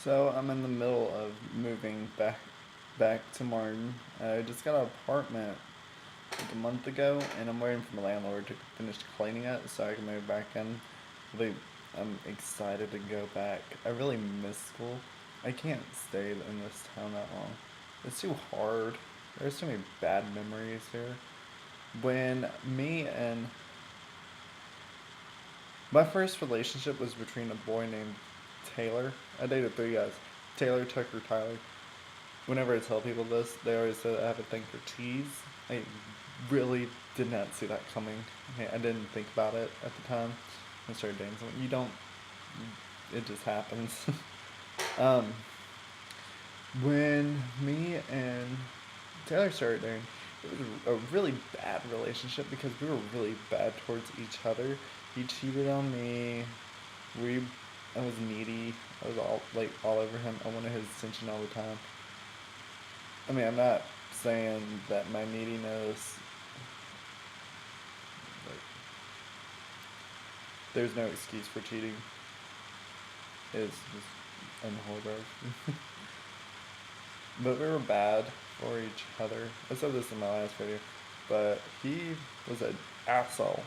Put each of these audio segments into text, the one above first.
So I'm in the middle of moving back to Martin. I just got an apartment like a month ago, and I'm waiting for my landlord to finish cleaning it so I can move back in. Really, I'm excited to go back. I really miss school. I can't stay in this town that long. It's too hard. There's so many bad memories here. When me and my first relationship was between a boy named Taylor. I dated three guys: Taylor, Tucker, Tyler. Whenever I tell people this, they always say I have a thing for cheese. I really did not see that coming. I didn't think about it at the time. I started dating someone. You don't. It just happens. um, when me and Taylor started dating, it was a really bad relationship because we were really bad towards each other. He cheated on me. We, I was needy. I was all over him. I wanted his attention all the time. I mean, I'm not saying that my neediness, like, there's no excuse for cheating. It's just unheard of. But we were bad for each other. I said this in my last video, but he was an asshole.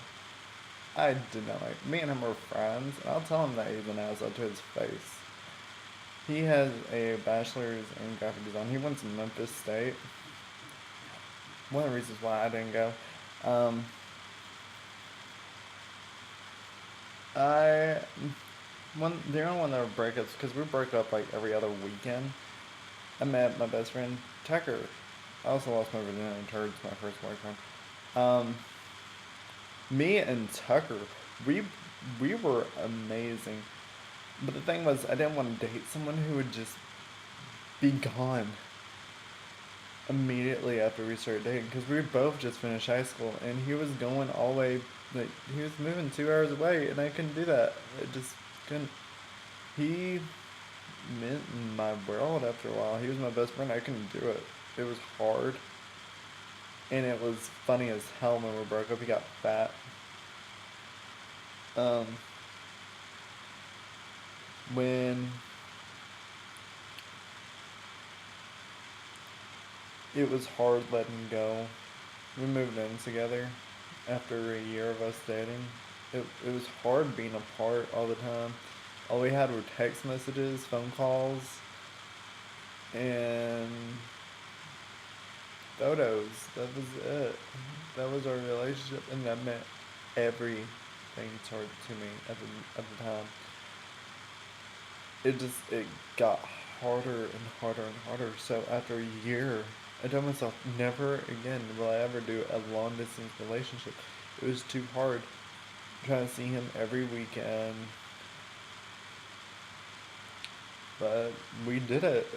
I did not like. Me and him were friends, and I'll tell him that he's an asshole to his face. He has a bachelor's in graphic design. He went to Memphis State. One of the reasons why I didn't go. Um, I during one of the breakups, because we broke up like every other weekend. I met my best friend Tucker. I also lost my virginity towards my first boyfriend. Um, Me and Tucker, we we were amazing. But the thing was, I didn't want to date someone who would just be gone immediately after we started dating, because we both just finished high school, and he was going all the way, like, he was moving 2 hours away, and I couldn't do that. I just couldn't. He meant my world after a while. He was my best friend. I couldn't do it. It was hard, and it was funny as hell when we broke up. He got fat. Um, when it was hard letting go, we moved in together after a year of us dating. It was hard being apart all the time. All we had were text messages, phone calls, and photos. That was it. That was our relationship, and that meant everything to me at the time. It got harder and harder and harder. So after a year, I told myself, never again will I ever do a long distance relationship. It was too hard. Trying to see him every weekend, but we did it.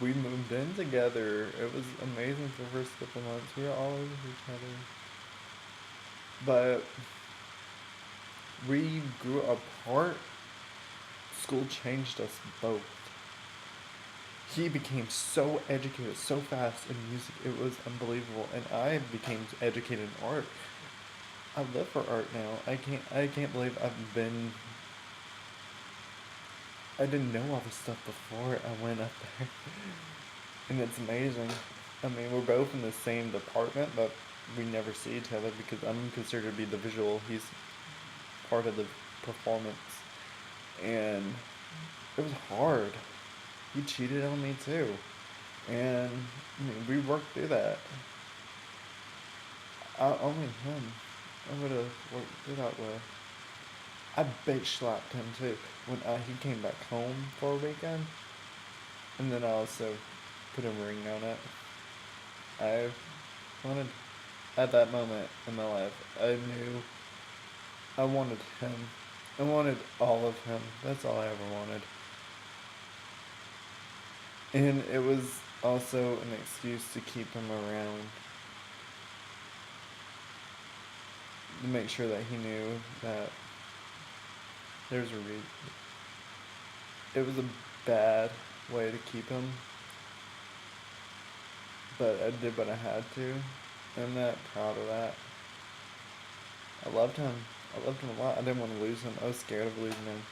We moved in together. It was amazing for the first couple months. We were all over each other. But we grew apart. School changed us both. He became so educated so fast in music, it was unbelievable. And I became educated in art. I live for art now. I can't believe I didn't know all this stuff before I went up there. And it's amazing. I mean, we're both in the same department, but we never see each other because I'm considered to be the visual. He's part of the performance. And it was hard. He cheated on me too. And I mean, we worked through that. Only him I would have worked through that with. I bitch slapped him too when he came back home for a weekend. And then I also put a ring on it. I wanted, at that moment in my life, I knew I wanted him. I wanted all of him. That's all I ever wanted. And it was also an excuse to keep him around, to make sure that he knew that there's a reason. It was a bad way to keep him, but I did what I had to. I'm not proud of that. I loved him. I loved him a lot. I didn't want to lose him. I was scared of losing him.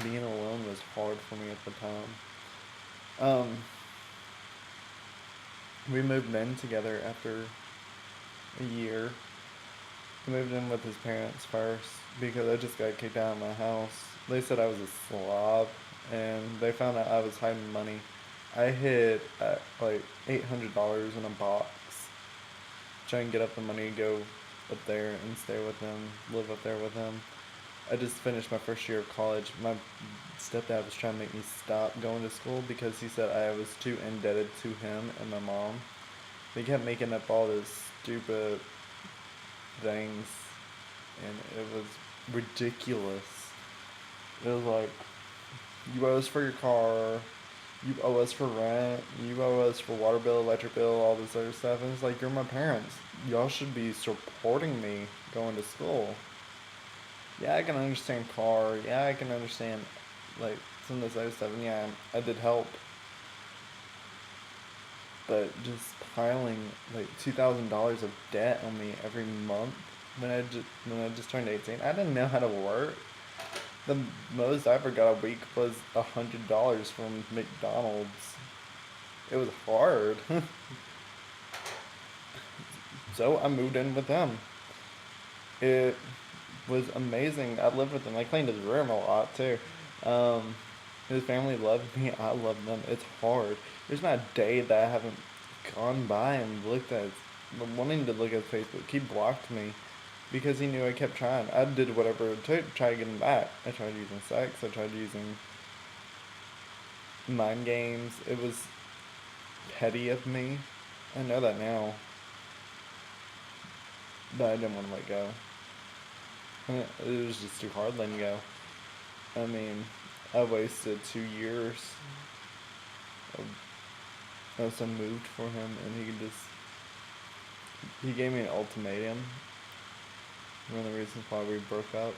being alone was hard for me at the time. Um, we moved in together after a year. He moved in with his parents first because I just got kicked out of my house. They said I was a slob, and they found out I was hiding money. I hid like $800 in a box, trying to get up the money, go up there and stay with them, live up there with them. I just finished my first year of college. My stepdad was trying to make me stop going to school because he said I was too indebted to him and my mom. They kept making up all this stupid things, and it was ridiculous. It was like, you owe us for your car, you owe us for rent, you owe us for water bill, electric bill, all this other stuff. And it's like, you're my parents. Y'all should be supporting me going to school. Yeah, I can understand car. Yeah, I can understand like some of this other stuff. And yeah, I did help, but just piling like $2,000 of debt on me every month when I just turned 18. I didn't know how to work. The most I ever got a week was $100 from McDonald's. It was hard. So I moved in with them. It was amazing. I lived with them. I cleaned his room a lot too. Um, his family loved me. I loved them. It's hard. There's not a day that I haven't gone by and looked at, wanting to look at Facebook. He blocked me because he knew I kept trying. I did whatever it took to try to get him back. I tried using sex. I tried using mind games. It was petty of me. I know that now, but I didn't want to let go. And it was just too hard letting go. I mean, I wasted 2 years of some moved for him, and he gave me an ultimatum. One of the reasons why we broke up.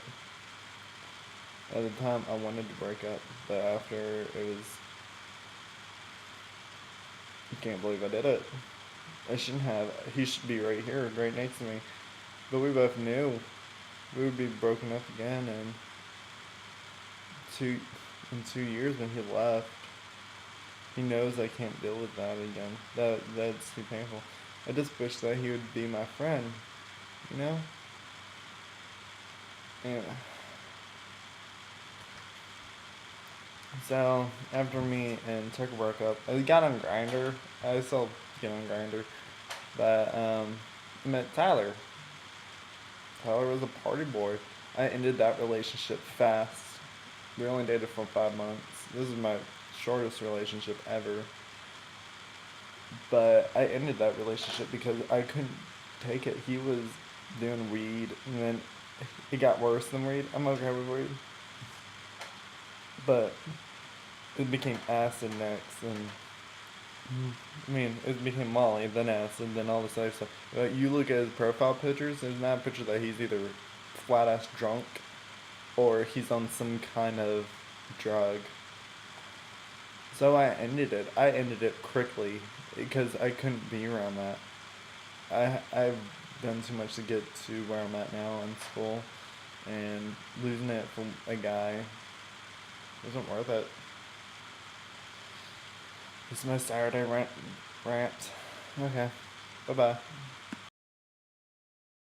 At the time, I wanted to break up, but after it was, I can't believe I did it. I shouldn't have. He should be right here, right next to me. But we both knew we would be broken up again, and two in 2 years when he left, he knows I can't deal with that again. That's too painful. I just wish that he would be my friend, you know? Yeah. So after me and Tucker broke up, I got on Grinder. I still get on Grinder, but I met Tyler. Tyler was a party boy. I ended that relationship fast. We only dated for 5 months. This is my shortest relationship ever. But I ended that relationship because I couldn't take it. He was doing weed, and then it got worse than weed. I'm okay with weed, but it became acid next, and I mean, it became Molly, then acid, then all this other stuff. You look at his profile pictures. There's not a picture that he's either flat ass drunk or he's on some kind of drug. So I ended it. I ended it quickly because I couldn't be around that. I've done too much to get to where I'm at now in school, and losing it for a guy isn't worth it. This is my Saturday rant. Okay. Bye bye.